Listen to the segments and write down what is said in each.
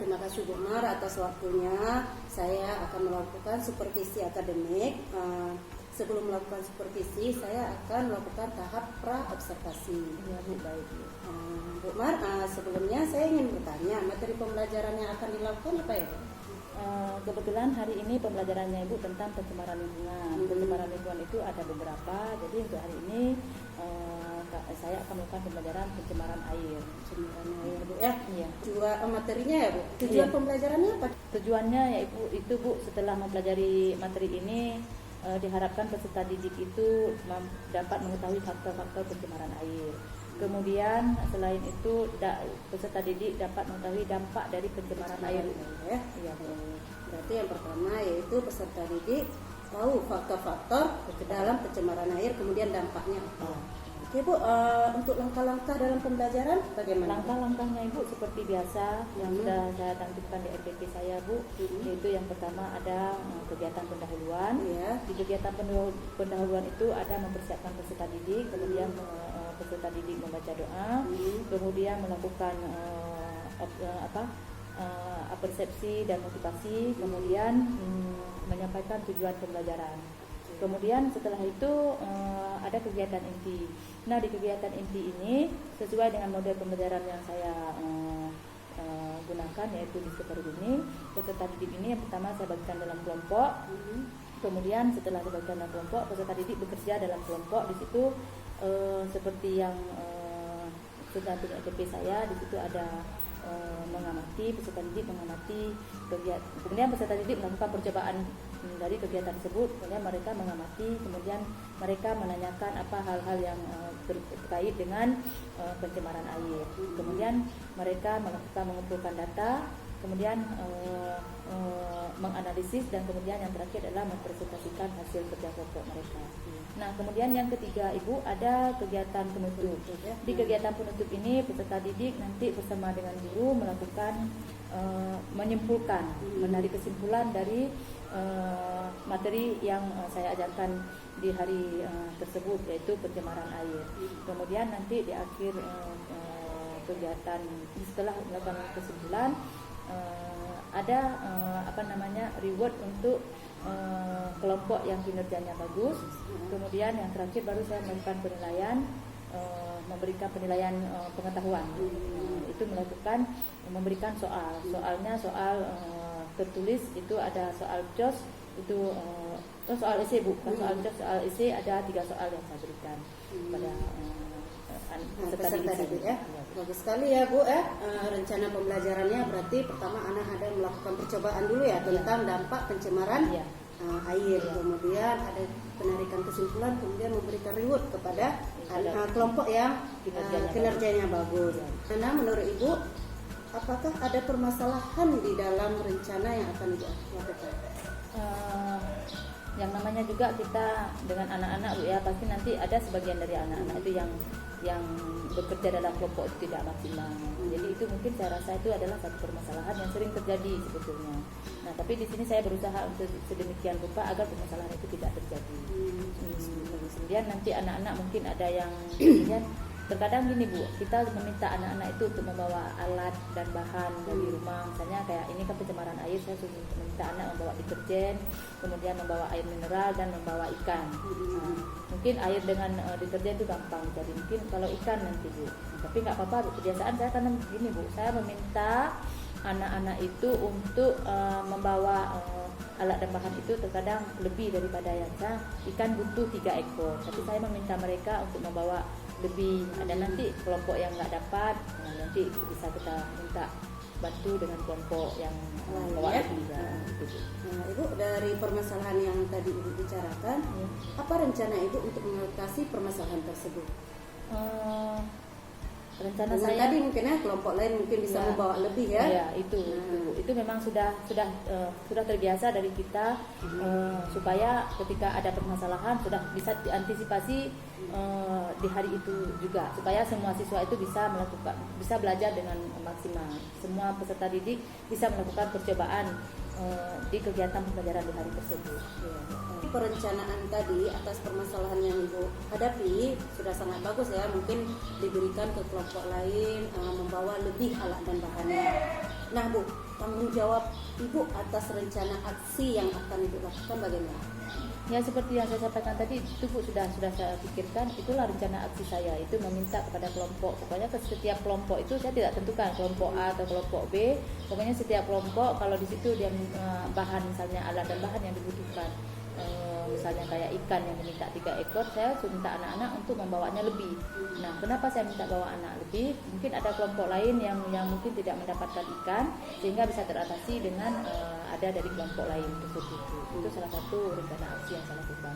terima kasih Bu Mar atas waktunya. Saya akan melakukan supervisi akademik. Sebelum melakukan supervisi, saya akan melakukan tahap pra-observasi. Ya, Bu, baik. Bu Mar, sebelumnya saya ingin bertanya, materi pembelajaran yang akan dilakukan apa ya? Kebetulan hari ini pembelajarannya Ibu tentang pencemaran lingkungan. Pencemaran lingkungan itu ada beberapa. Jadi untuk hari ini saya akan melakukan pembelajaran pencemaran air. Pencemaran air, Bu ya. Iya. Materinya ya, Bu. Tujuan Iya. Pembelajarannya apa? Tujuannya yaitu itu Bu, setelah mempelajari materi ini diharapkan peserta didik itu dapat mengetahui faktor-faktor pencemaran air. Kemudian selain itu peserta didik dapat mengetahui dampak dari pencemaran air. Ya. Iya, Bu. Berarti yang pertama yaitu peserta didik tahu faktor-faktor dalam pencemaran air, kemudian dampaknya apa. Oke Bu, untuk langkah-langkah dalam pembelajaran bagaimana? Langkah-langkahnya Ibu seperti biasa yang sudah saya tampilkan di MPP saya Bu, yaitu yang pertama ada kegiatan pendahuluan. Ya. Di kegiatan pendahuluan itu ada mempersiapkan peserta didik, kemudian peserta didik membaca doa, kemudian melakukan persepsi dan motivasi, kemudian menyampaikan tujuan pembelajaran. Kemudian setelah itu ada kegiatan inti. Nah, di kegiatan inti ini sesuai dengan model pembelajaran yang saya gunakan, yaitu di seperti ini. Peserta didik ini yang pertama saya bagikan dalam kelompok. Kemudian setelah dibagikan dalam kelompok, peserta didik bekerja dalam kelompok. Di situ seperti yang sudah punya ETP saya, di situ ada mengamati, peserta didik mengamati kegiatan. Kemudian peserta didik melakukan percobaan dari kegiatan tersebut. Kemudian mereka mengamati, kemudian mereka menanyakan apa hal-hal yang terkait dengan pencemaran air. Kemudian mereka mengumpulkan data, kemudian menganalisis, dan kemudian yang terakhir adalah mempresentasikan hasil kerja kelompok mereka. Nah, kemudian yang ketiga Ibu ada kegiatan penutup. Di kegiatan penutup ini peserta didik nanti bersama dengan guru melakukan menyimpulkan, menarik kesimpulan dari materi yang saya ajarkan di hari tersebut, yaitu pencemaran air. Kemudian nanti di akhir kegiatan setelah melakukan kesimpulan ada reward untuk kelompok yang kinerjanya bagus. Kemudian yang terakhir baru saya melakukan penilaian, memberikan penilaian pengetahuan. Itu memberikan soalnya soal tertulis, itu ada soal JOS, itu soal esai bukan soal JOS, soal esai ada 3 soal yang saya berikan pada peserta didik ya. Bagus sekali ya Bu ya. Rencana pembelajarannya berarti pertama anak ada melakukan percobaan dulu ya tentang dampak pencemaran air. Kemudian ada penarikan kesimpulan, kemudian memberikan reward kepada kelompok yang kinerjanya bagus. Karena menurut Ibu, apakah ada permasalahan di dalam rencana yang akan dilakukan? Yang namanya juga kita dengan anak-anak Bu ya, pasti nanti ada sebagian dari anak-anak itu yang bekerja dalam kelompok itu tidak maksimal. Jadi itu mungkin saya rasa itu adalah satu permasalahan yang sering terjadi sebetulnya. Nah, tapi di sini saya berusaha untuk sedemikian rupa agar permasalahan itu tidak terjadi. Kemudian nanti anak-anak mungkin ada yang kemudian terkadang gini Bu, kita meminta anak-anak itu untuk membawa alat dan bahan dari rumah. Misalnya kayak ini kan pencemaran air, saya suruh meminta anak membawa deterjen, kemudian membawa air mineral dan membawa ikan. Mungkin air dengan deterjen itu gampang, jadi mungkin kalau ikan nanti Bu. Tapi nggak apa-apa, kebiasaan saya karena gini Bu, saya meminta anak-anak itu untuk membawa alat dan bahan itu terkadang lebih daripada yang saya. Ikan butuh 3 ekor, tapi saya meminta mereka untuk membawa lebih. Ada nanti kelompok yang nggak dapat, nanti bisa kita minta bantu dengan kelompok yang bawa lebih. Nah, Ibu, dari permasalahan yang tadi Ibu bicarakan, apa rencana Ibu untuk mengatasi permasalahan tersebut? Rencana dengan saya tadi mungkin kelompok lain mungkin bisa membawa lebih ya. Iya, itu memang sudah terbiasa dari kita, supaya ketika ada permasalahan sudah bisa diantisipasi di hari itu juga, supaya semua siswa itu bisa belajar dengan maksimal. Semua peserta didik bisa melakukan percobaan di kegiatan pembelajaran di hari tersebut. Perencanaan tadi atas permasalahan yang Ibu hadapi sudah sangat bagus ya, mungkin diberikan ke kelompok lain membawa lebih alat dan bahannya. Nah Bu, tanggung jawab Ibu atas rencana aksi yang akan Ibu lakukan bagaimana? Ya seperti yang saya sampaikan tadi itu Bu, sudah saya pikirkan, itulah rencana aksi saya, itu meminta kepada kelompok, pokoknya ke setiap kelompok itu saya tidak tentukan kelompok A atau kelompok B, pokoknya setiap kelompok kalau di situ dia bahan, misalnya alat dan bahan yang dibutuhkan, misalnya kayak ikan yang diminta 3 ekor, saya minta anak-anak untuk membawanya lebih. Nah, kenapa saya minta bawa anak lebih? Mungkin ada kelompok lain yang mungkin tidak mendapatkan ikan, sehingga bisa teratasi dengan ada dari kelompok lain tersebut. Itu salah satu rencana aksi yang saya lakukan.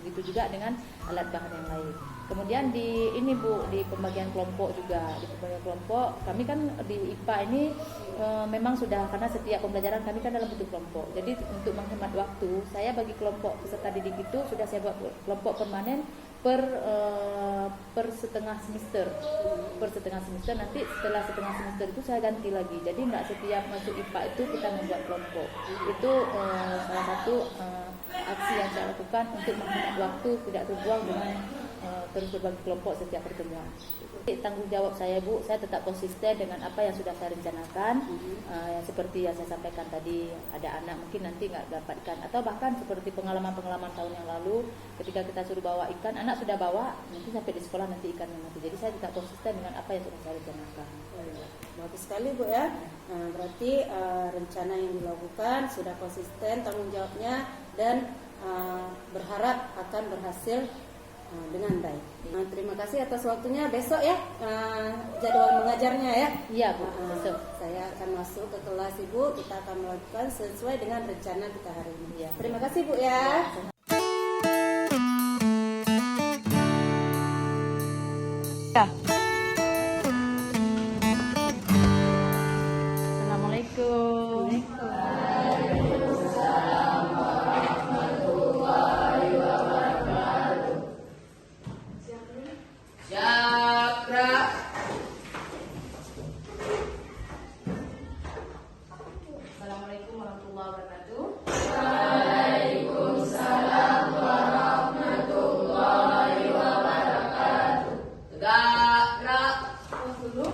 Begitu juga dengan alat bahan yang lain. Kemudian di ini Bu, di pembagian kelompok juga, di pembagian kelompok kami kan di IPA ini memang sudah, karena setiap pembelajaran kami kan dalam bentuk kelompok. Jadi untuk menghemat waktu, saya bagi kelompok peserta didik itu sudah saya buat kelompok permanen per setengah semester. Per setengah semester, nanti setelah setengah semester itu saya ganti lagi. Jadi nggak setiap masuk IPA itu kita membuat kelompok. Itu salah satu aksi yang saya lakukan untuk menghemat waktu, tidak terbuang dengan terus berbagi kelompok setiap pertemuan. Tanggung jawab saya Bu, saya tetap konsisten dengan apa yang sudah saya rencanakan. Seperti yang saya sampaikan tadi, ada anak mungkin nanti nggak dapat ikan, atau bahkan seperti pengalaman tahun yang lalu ketika kita suruh bawa ikan, anak sudah bawa, mungkin sampai di sekolah nanti ikannya mati. Jadi saya tetap konsisten dengan apa yang sudah saya rencanakan. Bagus sekali Bu ya. Nah, berarti rencana yang dilakukan sudah konsisten tanggung jawabnya dan berharap akan berhasil dengan baik. Nah, terima kasih atas waktunya. Besok ya jadwal mengajarnya ya. Iya Bu, besok. Saya akan masuk ke kelas Ibu. Kita akan melakukan sesuai dengan rencana kita hari ini. Ya. Terima kasih Bu ya. Assalamualaikum. Assalamualaikum warahmatullahi wabarakatuh. Waalaikumsalam warahmatullahi wabarakatuh. Tegak, gerak. Dulu.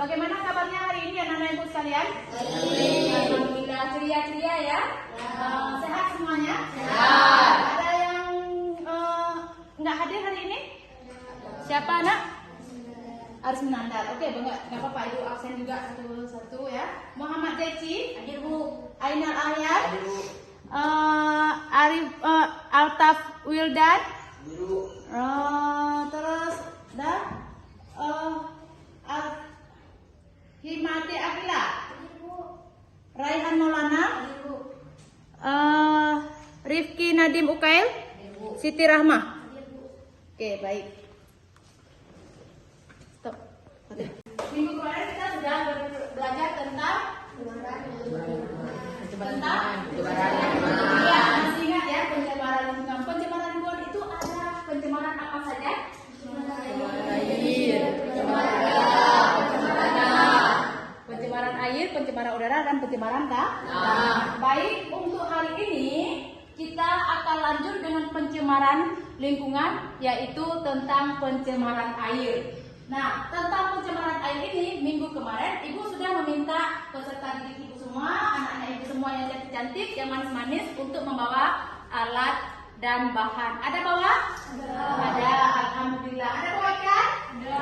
Bagaimana kabarnya hari ini anak-anak ibu sekalian? Alhamdulillah, ceria-ceria ya. Sehat semuanya? Sehat. Ada yang nggak hadir hari ini? Siapa anak? Harus menandar. Oke, nggak apa-apa, ibu absen juga satu-satu ya. Muhammad Zeci, hadir Bu. Ainal Ahyar, hadir Bu. Arif Altaf Wildan, hadir Bu. Terus Himati Akila, Raihan Maulana, Rifki Nadim Ukail, Siti Rahmah. Oke, baik. Stop. Minggu kemarin kita sudah belajar tentang ya, masih ingat ya, pencemaran lingkungan. Pencemaran lingkungan itu ada pencemaran apa saja? Pencemaran air, pencemaran udara, dan pencemaran tanah. Baik, untuk hari ini kita akan lanjut dengan pencemaran lingkungan, yaitu tentang pencemaran air. Nah, tentang pencemaran air ini, minggu kemarin Ibu sudah meminta peserta didik Ibu semua, anak-anak Ibu semua yang cantik-cantik, yang manis-manis, untuk membawa alat dan bahan. Ada bawa? Ada. Alhamdulillah. Ada bawa ikan? Ada.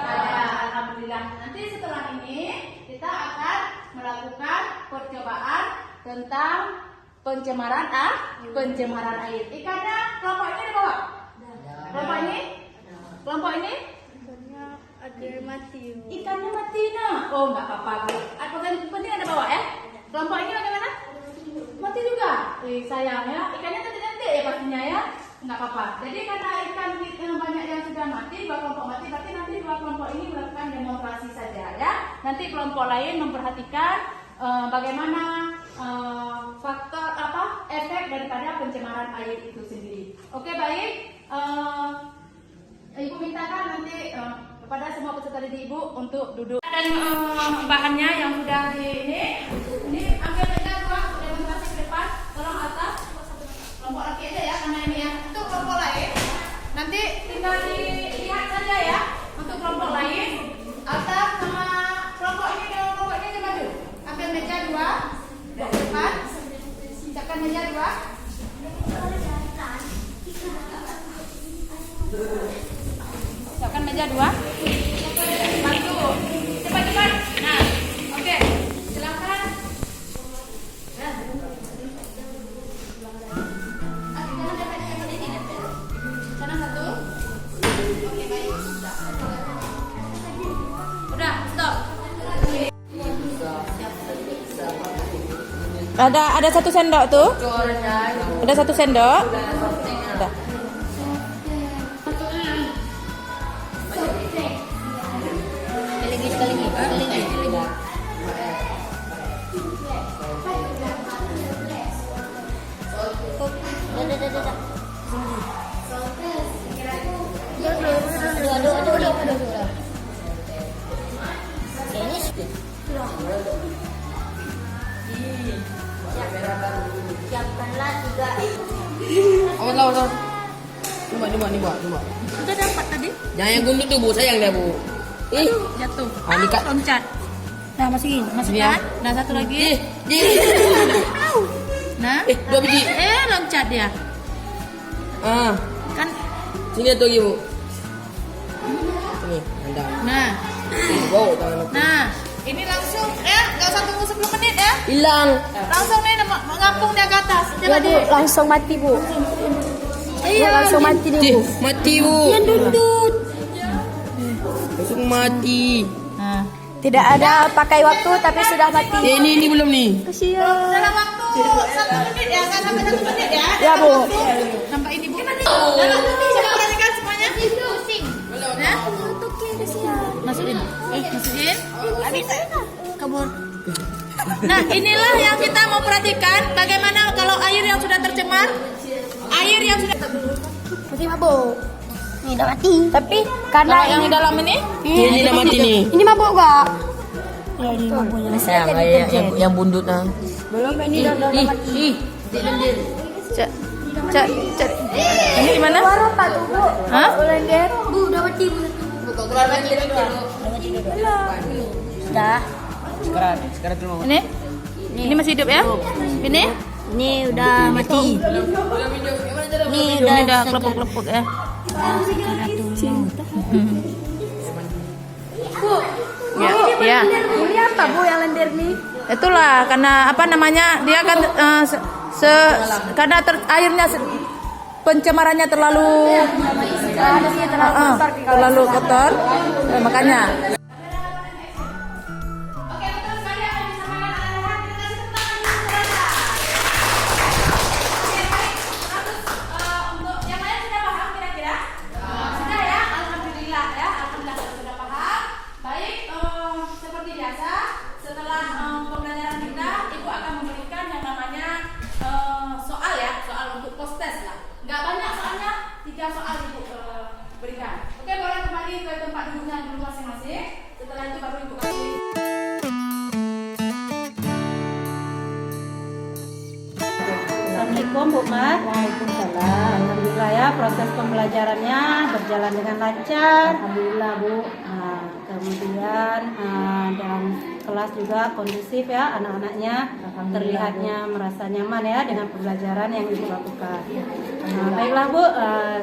Alhamdulillah. Nanti setelah ini kita akan melakukan percobaan tentang pencemaran air. Ikannya kelompok ini dibawa? Kelompok ini? Kelompok ini? Ada mati. Ikannya mati, nah. Oh nggak apa-apa Bu. Penting ada bawa ya. Kelompok ini bagaimana? Mati juga. Sayang ya. Ikannya cantik-cantik ya pastinya ya. Nggak apa-apa. Jadi karena ikan banyak yang sudah mati, 2 kelompok mati, berarti nanti 2 kelompok ini melakukan demonstrasi saja ya. Nanti kelompok lain memperhatikan bagaimana faktor efek daripada pencemaran air itu sendiri. Oke baik. Ibu mintakan nanti kepada semua peserta didik Ibu untuk duduk. Dan bahannya yang sudah ini ambil saja 2 demonstrasi ke depan. Tolong atas kelompok laki aja ya karena ini ya. Untuk kelompok lain nanti tinggal dilihat saja ya. Untuk kelompok lain atas sama kelompok ini dengan kelompok ini aja maju. Ambil meja 2 ke depan. Siapkan meja 2. Siapkan meja 2. Bantu. Cepat-cepat. Nah, oke. Silakan. Sana 1. Oke, baik. Udah, stop. Ada 1 sendok tuh. Ada 1 sendok. Udah. Siapkanlah 3. Tahu. Coba. Udah dapat tadi? Jangan yang gundul tuh Bu, sayang dia Bu. Jatuh. Ini Kak. Loncat. Nah, masukin. Iya. Masukkan. Nah, 1 lagi. Nah. 2 biji. Loncat dia. Kan. Sini tuh Ibu. Sini, Anda. Nah. Wow, tangan. Nah, ini langsung ya, nggak usah tunggu 10 menit ya. Hilang. Langsung nih ngapung dia ke atas. Coba Bu, langsung mati Bu. Iya, Langsung mati nih Bu. Mati Bu. Dundut. Langsung mati. Nah, Tidak ada pakai waktu tapi sudah mati. Ya ini belum nih. Kasihan. dalam waktu 1 menit ya, nggak sampai 1 menit ya. Ya Bu. Sampai ini Bu. Dalam waktu coba perhatikan semuanya. Pusing. Ya. Masukin. Masukin. Kabur. Nah, inilah yang kita mau perhatikan. Bagaimana kalau air yang sudah tercemar, air yang sudah Mati mabuk. Ini udah mati. Tapi karena kalau yang di dalam ini, Ini udah mati nih. ini mabuk gak? Ya ini mabuknya. Sayang yang bundut nah. Belum ini udah mati. Cak. Ini gimana? Keluar apa tuh Bu? Hah? Lender. Bu udah mati Bu. Sudah. Sekarang dulu. Ini masih hidup ya? Ini? Ini udah mati. Ini Udah kelepuk-kelepuk ya. Ya. Ini apa Bu yang lender nih? Itulah karena apa namanya? Dia kan karena airnya pencemarannya terlalu terlalu kotor, makanya. Oke, betul sekali apa yang disampaikan anak-anak. Kita kasih tepuk tangan dulu saja. Oke, baik. Terus untuk yang lain sudah paham kira-kira? Sudah ya? Alhamdulillah ya. Alhamdulillah sudah paham. Baik, seperti biasa setelah pembelajaran kita, Ibu akan memberikan yang namanya soal ya, soal untuk post-test lah. Nggak banyak soalnya, 3 soal Ibu berikan. Oke, boleh kembali ke tempat duduknya dulu masing-masing. Setelah itu baru Ibu kasih. Assalamualaikum Bu Mat. Waalaikumsalam. Alhamdulillah ya proses pembelajarannya berjalan dengan lancar. Alhamdulillah Bu. Nah, kemudian dan kelas juga kondusif ya, anak-anaknya terlihatnya merasa nyaman ya dengan pembelajaran yang Ibu lakukan. Baiklah Bu,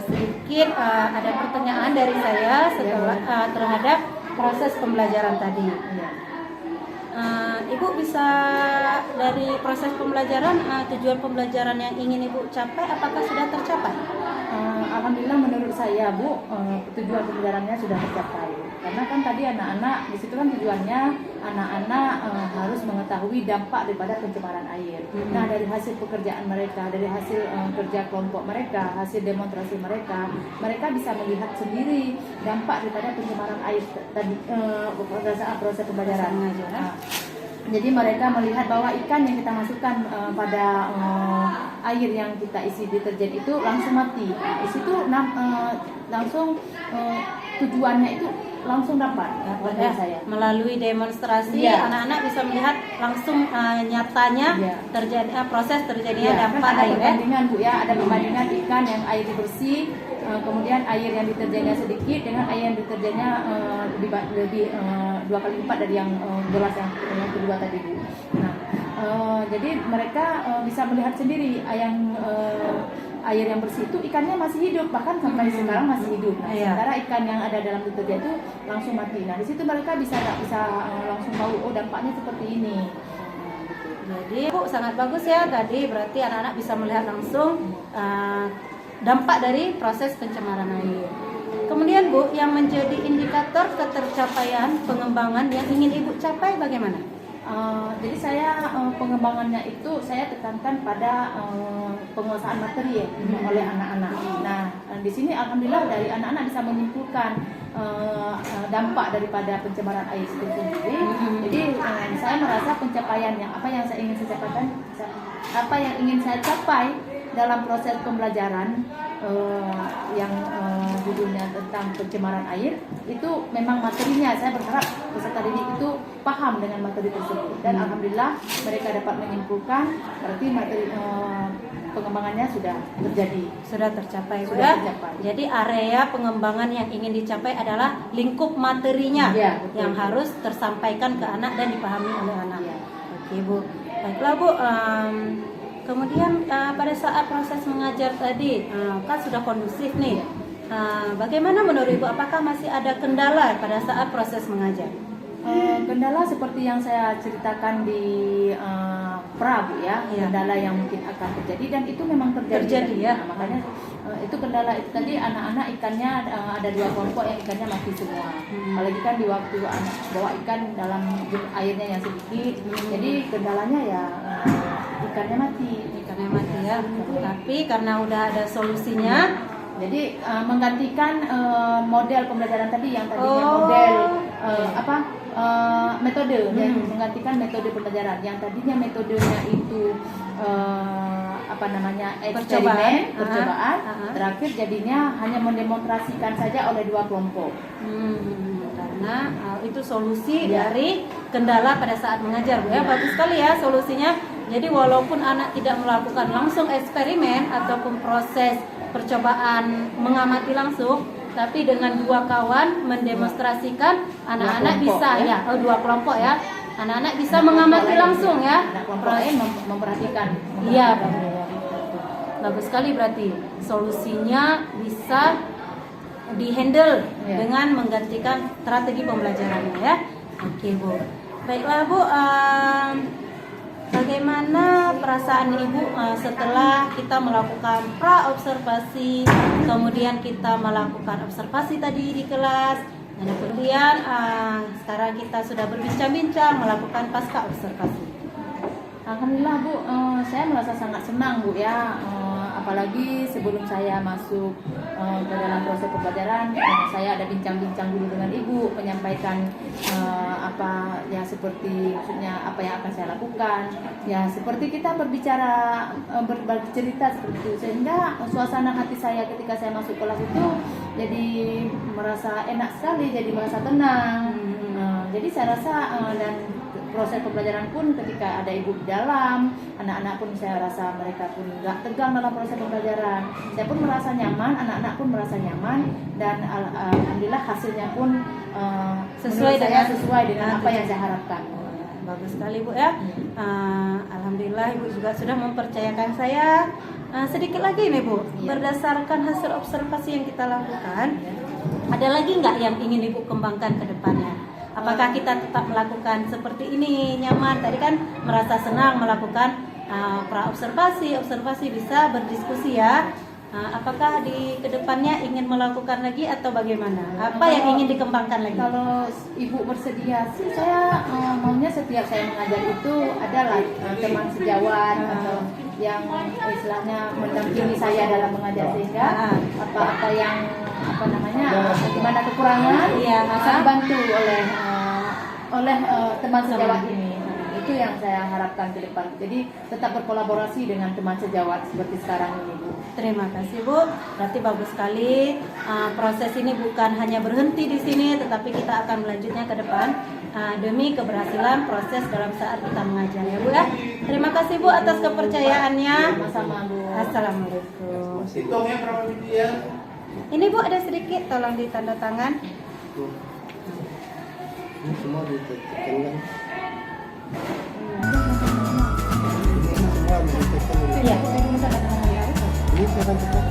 sedikit ada pertanyaan dari saya setelah terhadap proses pembelajaran tadi. Ibu bisa dari proses pembelajaran tujuan pembelajaran yang ingin Ibu capai apakah sudah tercapai? Alhamdulillah menurut saya Bu, tujuan pembelajarannya sudah tercapai. Karena kan tadi anak-anak di situ kan tujuannya anak-anak harus mengetahui dampak daripada pencemaran air. Nah, dari hasil pekerjaan mereka, dari hasil kerja kelompok mereka, hasil demonstrasi mereka, mereka bisa melihat sendiri dampak daripada pencemaran air tadi pada saat proses pembelajaran. Nah, jadi mereka melihat bahwa ikan yang kita masukkan pada air yang kita isi deterjen itu langsung mati. Di situ langsung tujuannya itu langsung dapat dari saya. Melalui demonstrasi Iya. anak-anak bisa melihat langsung nyatanya Iya. terjadi proses terjadinya Ya, dampak kan ada air. perbandingan Bu ya, ada perbandingan ikan yang air bersih, kemudian air yang deterjennya sedikit dengan air yang deterjennya lebih 2 kali lipat dari yang gelas yang kedua tadi Bu. Nah, jadi mereka bisa melihat sendiri air yang bersih itu ikannya masih hidup, bahkan sampai sekarang masih hidup. Nah, Iya. sementara ikan yang ada dalam deterjen itu langsung mati. Nah, di situ mereka bisa langsung tahu oh dampaknya seperti ini. Jadi Bu sangat bagus ya tadi, berarti anak-anak bisa melihat langsung dampak dari proses pencemaran air. Kemudian Bu, yang menjadi indikator ketercapaian pengembangan yang ingin Ibu capai bagaimana? Jadi saya pengembangannya itu saya tekankan pada penguasaan materi ya, oleh anak-anak. Nah, di sini alhamdulillah dari anak-anak bisa menyimpulkan dampak daripada pencemaran air itu sendiri. Jadi saya merasa pencapaian yang apa yang ingin saya capai dalam proses pembelajaran yang judulnya tentang pencemaran air itu memang materinya. Saya berharap peserta didik itu paham dengan materi tersebut dan alhamdulillah mereka dapat menyimpulkan berarti materi pengembangannya sudah terjadi. Sudah tercapai Bu Sudah ya? tercapai. Jadi area pengembangan yang ingin dicapai adalah lingkup materinya Iya, betul. yang harus tersampaikan ke anak dan dipahami oleh anak. Iya. Oke Bu, baiklah Bu. Kemudian pada saat proses mengajar tadi kan sudah kondusif nih. Bagaimana menurut Ibu? Apakah masih ada kendala pada saat proses mengajar? Kendala seperti yang saya ceritakan di Prabu ya, Iya. kendala yang mungkin akan terjadi dan itu memang terjadi ya. Nah, makanya itu kendala itu tadi anak-anak ikannya ada 2 kelompok yang ikannya mati semua. Apalagi kan di waktu anak bawa ikan dalam airnya yang sedikit, jadi kendalanya ya ikannya mati. Ikannya mati ya. Tapi karena udah ada solusinya, Jadi menggantikan model pembelajaran tadi yang tadinya Oh. model metode, ya, menggantikan metode pembelajaran yang tadinya metodenya itu eksperimen, percobaan, terakhir jadinya hanya mendemonstrasikan saja oleh 2 kelompok. Karena itu solusi dari kendala pada saat mengajar Bu ya. Bagus sekali ya solusinya. Jadi walaupun anak tidak melakukan langsung eksperimen ataupun proses percobaan mengamati langsung, tapi dengan 2 kawan mendemonstrasikan, anak-anak kelompok, bisa ya. 2 kelompok ya. Anak-anak bisa mengamati langsung ya. Anak kelompok lain memperhatikan. Iya, bagus sekali berarti solusinya bisa dihandle Ya. dengan menggantikan strategi pembelajarannya ya. Oke Bu, baiklah Bu. Bagaimana perasaan Ibu setelah kita melakukan pra-observasi, kemudian kita melakukan observasi tadi di kelas, dan kemudian sekarang kita sudah berbincang-bincang melakukan pasca observasi. Alhamdulillah Bu, saya merasa sangat senang Bu ya, apalagi sebelum saya masuk ke dalam proses pembelajaran, saya ada bincang-bincang dulu dengan Ibu, menyampaikan seperti maksudnya apa yang akan saya lakukan, ya seperti kita berbicara, berbagi cerita seperti itu, sehingga suasana hati saya ketika saya masuk kelas itu jadi merasa enak sekali, jadi merasa tenang. Jadi saya rasa dan proses pembelajaran pun ketika ada Ibu di dalam, anak-anak pun saya rasa mereka pun nggak tegang dalam proses pembelajaran. Saya pun merasa nyaman, anak-anak pun merasa nyaman, dan alhamdulillah hasilnya pun Sesuai dengan apa yang saya harapkan. Bagus sekali Bu ya. Alhamdulillah Ibu juga sudah mempercayakan saya. Sedikit lagi nih Bu, berdasarkan hasil observasi yang kita lakukan, ada lagi nggak yang ingin Ibu kembangkan ke depannya? Apakah kita tetap melakukan seperti ini nyaman? Tadi kan merasa senang melakukan pra-observasi, observasi bisa berdiskusi ya. apakah di kedepannya ingin melakukan lagi atau bagaimana? Apa yang ingin dikembangkan lagi? Kalau ibu bersedia sih, saya maunya setiap saya mengajar itu adalah teman sejawat atau yang istilahnya mendampingi saya dalam mengajar, sehingga apa-apa yang gimana kekurangan bisa dibantu oleh teman sejawat ini. Itu yang saya harapkan ke depan. Jadi tetap berkolaborasi dengan teman sejawat seperti sekarang ini, Bu. Terima kasih, Bu. Berarti bagus sekali. Proses ini bukan hanya berhenti di sini, tetapi kita akan melanjutnya ke depan demi keberhasilan proses dalam saat kita mengajar, ya, Bu ya. Terima kasih, Bu, atas kepercayaannya. Sama-sama, Bu. Assalamualaikum. Hitungnya berapa biji ya? Ini, Bu, ada sedikit, tolong ditanda tangan. Ini semua ditekan kan? Iya. Ini saya akan cepat.